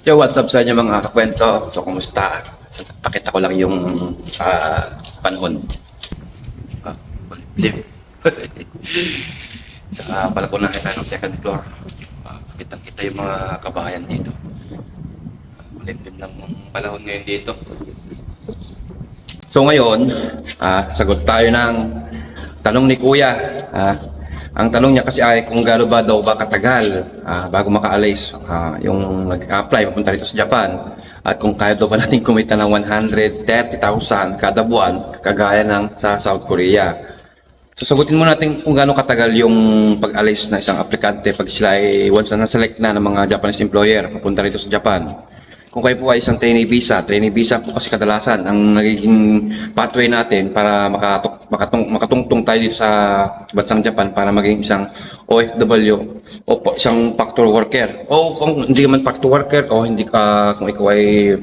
Yo, what's up sa inyo mga kakwento? So, kumusta? So, pakita ko lang yung panahon. Ah, Live. Sa balkon na kita ng second floor. Kitang-kita yung mga kabahayan dito. Malimlim lang ang panahon ngayon dito. So ngayon, sagot tayo ng tanong ni Kuya. Ang tanong niya kasi ay kung gaano ba daw ba katagal bago makaalis yung nag-apply papunta rito sa Japan, at kung kaya daw ba natin kumita ng 130,000 kada buwan kagaya ng sa South Korea. So sagutin mo natin kung gaano katagal yung pag-alis na isang aplikante pag sila ay once na na-select na ng mga Japanese employer papunta rito sa Japan. Kung kayo po ay isang trainee visa po kasi kadalasan ang nagiging pathway natin para makatungtong tayo dito sa bansang Japan para maging isang OFW o isang factory worker. O kung hindi man factory worker o hindi kung ikaw ay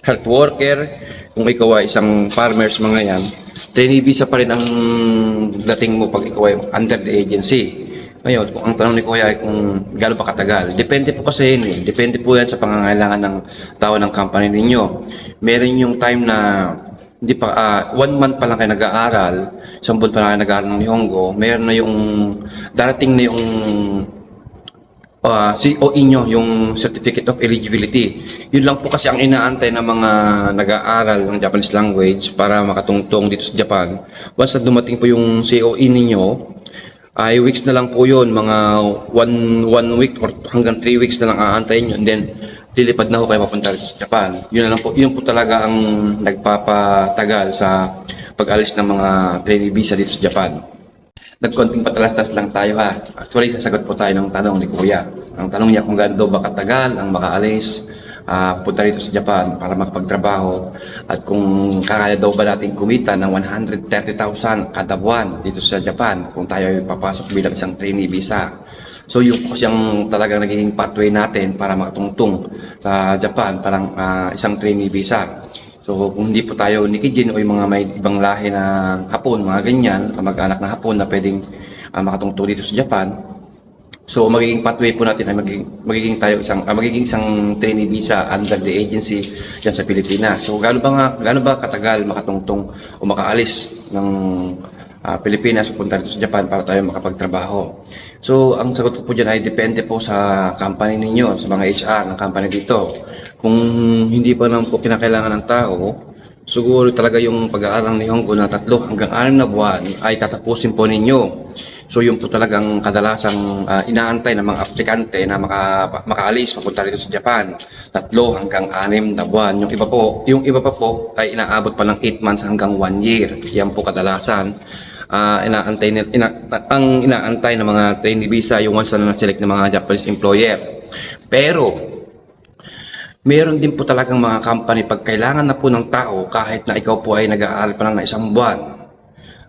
health worker, kung ikaw ay isang farmers, mga yan, trainee visa pa rin ang dating mo pag ikaw ay under the agency. Ngayon, kung ang tanong ni Kuya ay kung gaano pa katagal, depende po kasi yun eh. Depende po yan sa pangangailangan ng tao ng company ninyo. Meron yung time na hindi pa, 1 month pa lang kayo nag-aaral, 1 buwan pa lang kayo nag-aaral ng Nihongo, meron na yung, darating na yung COE nyo, yung Certificate of Eligibility. Yun lang po kasi ang inaantay ng mga nag-aaral ng Japanese language para makatungtong dito sa Japan. Once na dumating po yung COE ninyo, ay weeks na lang po yun, mga 1 week or hanggang 3 weeks na lang aantayin nyo, and then lilipad na ho kayo mapunta rito sa Japan. Yun na lang po, yun po talaga ang nagpapatagal sa pag-alis ng mga trainee visa dito sa Japan. Nagkonting patalastas lang tayo ha. Actually, sasagot po tayo ng tanong ni Kuya. Ang tanong niya kung gaano daw ba katagal ang makaalis punta rito sa Japan para makapagtrabaho, at kung kaya daw ba natin kumita ng 130,000 kada buwan dito sa Japan kung tayo ay papasok bilang isang trainee visa. So yung po siyang talagang naging pathway natin para makatungtong sa Japan parang isang trainee visa. So kung hindi po tayo ni Kijin o yung mga may ibang lahi na Hapon, mga ganyan, kamag-anak na Hapon na pwedeng makatungtong dito sa Japan, so magiging pathway po natin ay magiging isang trainee visa under the agency diyan sa Pilipinas. So gaano ba katagal makatungtong o makaalis ng Pilipinas pupunta dito sa Japan para tayo makapagtrabaho? So ang sagot ko po diyan ay depende po sa company ninyo, sa mga HR ng company dito. Kung hindi pa naman po kinakailangan ng tao, siguro talaga yung pag-aaral ni Nihongo na 3 hanggang 6 na buwan ay tatapusin po ninyo. So yun po talagang kadalasang inaantay ng mga aplikante na makaalis papunta rito sa Japan. 3 hanggang 6 na buwan. Yung iba pa po ay inaabot pa ng 8 months hanggang 1 year. Yan po kadalasan. Ang inaantay ng mga trainee visa yung once na na-select ng mga Japanese employer. Pero meron din po talagang mga company pag kailangan na po ng tao kahit na ikaw po ay nag-aaral pa lang na 1 buwan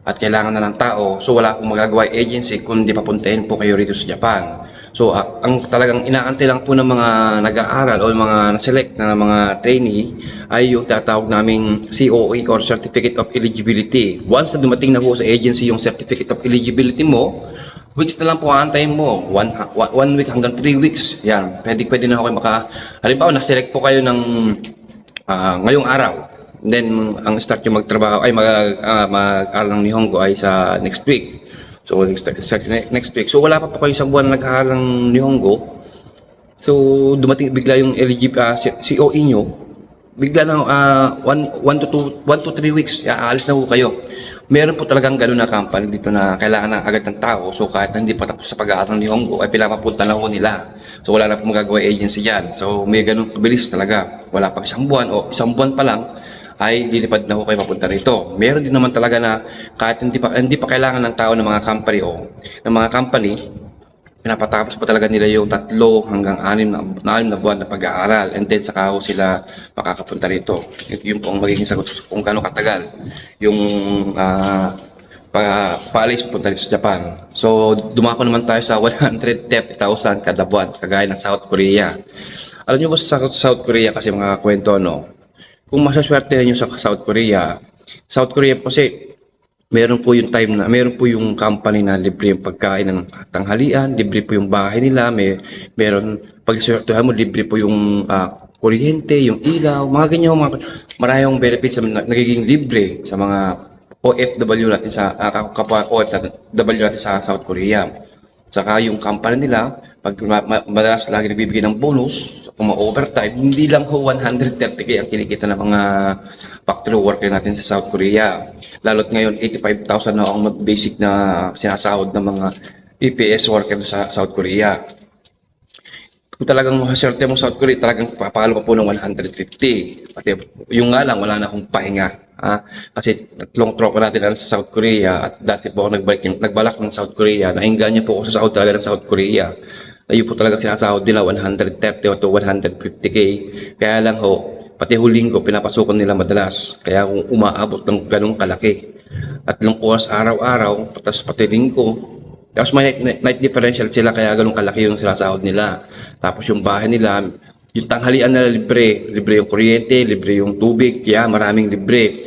at kailangan na ng tao, so wala pong magagawa agency kundi papuntahin po kayo rito sa Japan. So ang talagang inaantay lang po ng mga nag-aaral o mga na-select na mga trainee ay yung tatawag naming COE or Certificate of Eligibility. Once na dumating na po sa agency yung Certificate of Eligibility mo, weeks na lang po aantayin mo, 1 week hanggang 3 weeks. Yan, pwede na ako halimbawa na-select po kayo ng ngayong araw. Then ang start yung magtrabaho ay mag-aaral ng Nihongo ay sa next week. So next week. So wala pa po kayo sa buwan na nag-aaral ng Nihongo. So dumating bigla yung COE nyo. Bigla na 1 to 3 weeks aalis na po kayo. Meron po talagang gano'n na company dito na kailangan na agad ng tao. So kahit hindi pa tapos sa pag-aaral ng Nihongo ay pinapapunta na po nila. So wala na po magagawa agency dyan. So may gano'n kabilis talaga. Wala pa 1 buwan o 1 buwan pa lang ay lilipad na ho kayo papunta rito. Meron din naman talaga na kahit hindi pa kailangan ng tao ng mga company pinapatapos pa talaga nila yung 3 hanggang 6 na buwan na pag-aaral, and then saka ho sila makakapunta rito. Yun po ang magiging sagot kung gaano katagal yung paalis papunta dito sa Japan. So dumako naman tayo sa 130,000 kada buwan kagaya ng South Korea. Alam niyo ba sa South Korea kasi mga kwento, no? Kung masaswertehan nyo sa South Korea kasi meron po yung time na, meron po yung company na libre yung pagkain ng tanghalian, libre po yung bahay nila, meron Pag isortuhan mo, libre po yung kuryente, yung ilaw, mga ganyan, maraming benefits na nagiging libre sa mga OFW natin sa kapwa OFW natin sa South Korea. Saka yung company nila, pag madalas lagi nagbibigay ng bonus, kung ma-overtime, hindi lang ho 130k ang kinikita ng mga factory worker natin sa South Korea. Lalo't ngayon, 85,000 na ang basic na sinasahod ng mga EPS worker sa South Korea. Kung talagang maswerte mo sa South Korea, talagang papalo pa po ng 150. Pati yung nga lang, wala na akong pahinga. Kasi tatlong tropa natin sa South Korea at dati po ako nagbalak ng South Korea. Naingganya po ako sa sahod talaga ng South Korea. Ayun po talaga sinasahod nila 130 to 150k. Kaya lang ho, pati huling ko pinapasukan nila madalas. Kaya kung umaabot ng ganong kalaki. At long oras araw-araw, pati linggo, tapos may night differential sila kaya ganun kalaki yung sinasahod nila. Tapos yung bahay nila, yung tanghalian nila libre. Libre yung kuryente, libre yung tubig, kaya maraming libre.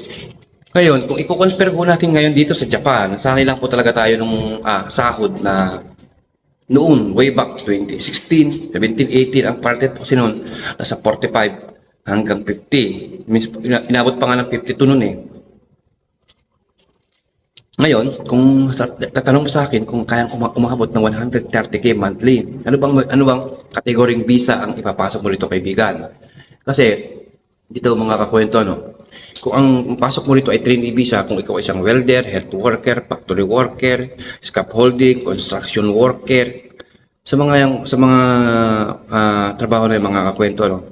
Ngayon, kung i-compare po natin ngayon dito sa Japan, sanay lang po talaga tayo nung sahod na noon, way back 2016, 17, 18, ang parte po kasi noon, nasa 45 hanggang 50. Inabot pa nga ng 52 noon eh. Ngayon, kung tatanong mo sa akin kung kayang umabot ng 130k monthly, ano bang kategoring visa ang ipapasok mo dito, kaibigan? Kasi dito mga kakwento, kung ang pasok mo dito ay trainee visa, kung ikaw ay isang welder, health worker, factory worker, scaffolding, construction worker, sa mga trabaho na yung mga kakwento,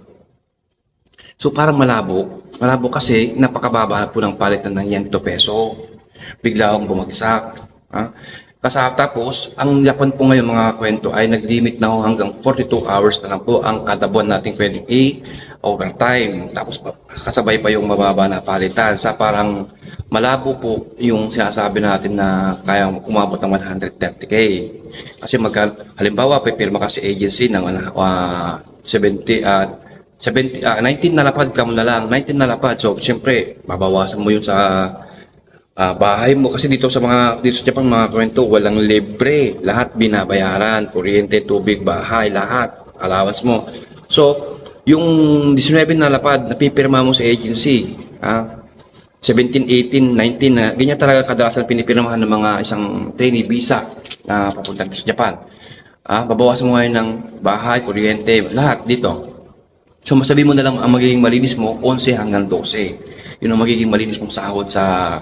So parang malabo kasi napakababa po ng palitan ng yen to peso. Bigla akong bumagsak. Tapos, ang Japan po ngayon mga kwento ay nag-limit na hanggang 42 hours na lang po ang kada buwan nating pwedeng overtime. Tapos, kasabay pa yung mababa na palitan. Sa parang malabo po yung sinasabi natin na kaya umabot ng 130k. Kasi halimbawa, pipirma ka sa agency ng 19 na lapad ka mo na lang. 19 na lapad. So, siyempre, babawasan mo yun sa bahay mo kasi dito sa Japan mga kwento walang libre, lahat binabayaran, kuryente, tubig, bahay, lahat allowance mo. So yung 19 na lapad napipirma mo sa agency, 17, 18, 19 na ganyan talaga kadalasan pinipirmahan ng mga isang trainee visa na papunta dito sa Japan. Babawasan mo ngayon ng bahay, kuryente, lahat dito. So masabi mo na lang ang magiging malinis mo 11 hanggang 12. Yun ang magiging malinis mong sahod sa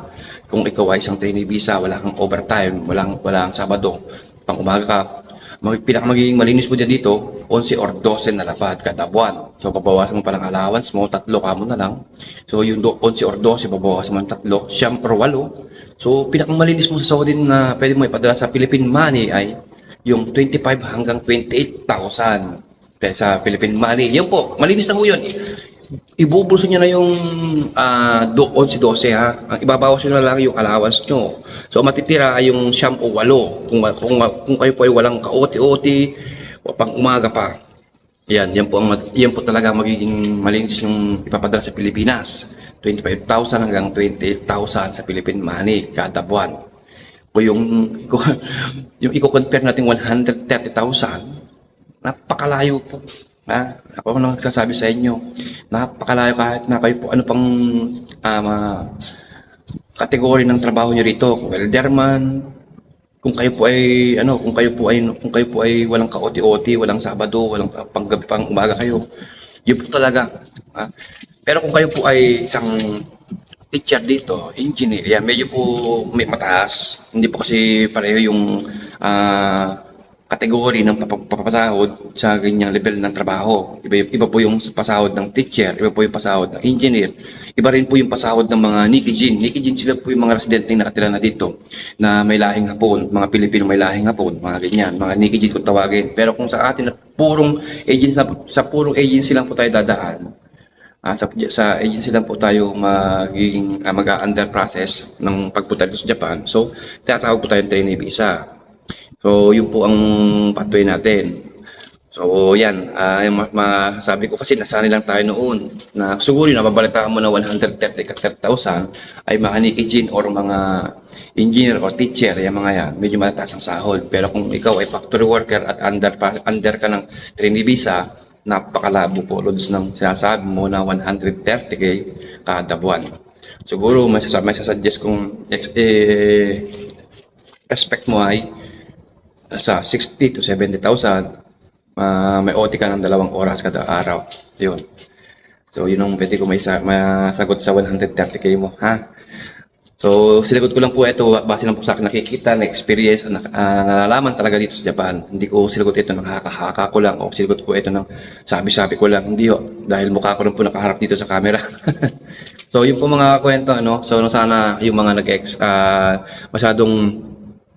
kung ikaw ay isang trainee visa, wala kang overtime, walang Sabado, pang umaga ka. Magiging malinis mo dyan dito, 11 or 12 na lapad kada buwan. So babawasan mo pa lang allowance mo, 3 ka mo na lang. So yung 11 or 12, babawasan mo ng 3, siyam or 8. So pinakamalinis mo sa sahod na pwede mo ipadala sa Philippine money ay yung 25 hanggang 28,000 sa Philippine money. Yan po, malinis na po yun. Ibubulso niya na yung 11-12 Ang ibabawas nyo na lang yung allowance nyo. So matitira ay yung siyam o 8 kung kayo po ay walang ka-OT-OT o pang umaga pa. Yan po talaga magiging malinis yung ipapadala sa Pilipinas. 25,000 hanggang 28,000 sa Philippine money kada buwan. O yung i-compare natin 130,000, napakalayo po. Ako nang nagsasabi sa inyo, napakalayo kahit na kayo po ano pang kategory ng trabaho niyo rito, welderman, kung kayo po ay walang ka-OT-OT, walang Sabado, walang panggabi pang umaga kayo. Yun po talaga. Pero kung kayo po ay isang teacher dito, engineer, medyo po may mataas. Hindi po kasi pareho yung kategory ng papasahod sa ganyang level ng trabaho. Iba po yung pasahod ng teacher, iba po yung pasahod ng engineer, iba rin po yung pasahod ng mga Nikijin. Nikijin sila po yung mga residente na nakatira na dito na may lahing Hapon, mga Pilipino may lahing Hapon, mga ganyan, mga Nikijin kung tawagin. Pero kung sa atin purong agency lang po tayo dadaan, sa agency lang po tayo mag-under process ng pagpunta dito sa Japan. So, tinatawag po tayo trainee visa. So, yun po ang pathway natin. So yan, yung masasabi ko kasi nasanay lang tayo noon na siguro yung nababalitaan mo na 130 ka 30,000 ay mga Nikijin or mga engineer or teacher, yung mga yan, medyo matatas ang sahod. Pero kung ikaw ay factory worker at under ka ng trainee visa, napakalabo po loads ng sinasabi mo na 130k kada buwan. Siguro may sasuggest kong expect mo ay sa 60 to 70,000. May OT ka ng 2 oras kada araw. Yun. So, yun ang pwede ko masagot sa 130k mo, ha? So, sinagot ko lang po ito base lang po sa akin nakikita, na experience, nalalaman talaga dito sa Japan. Hindi ko sinagot ito ng haka ko lang o sinagot ko ito ng sabi-sabi ko lang. Hindi ho, dahil mukha ko lang po nakaharap dito sa camera. So, yun po mga kwento, ano? So, sana yung mga masyadong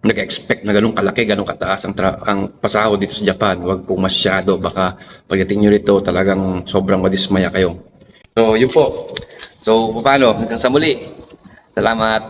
nag-expect na ganun kalaki, ganun kataas ang pasahod dito sa Japan. Huwag po masyado. Baka pagdating nyo rito talagang sobrang madismaya kayo. So, yun po. So, paano? Hanggang sa muli. Salamat.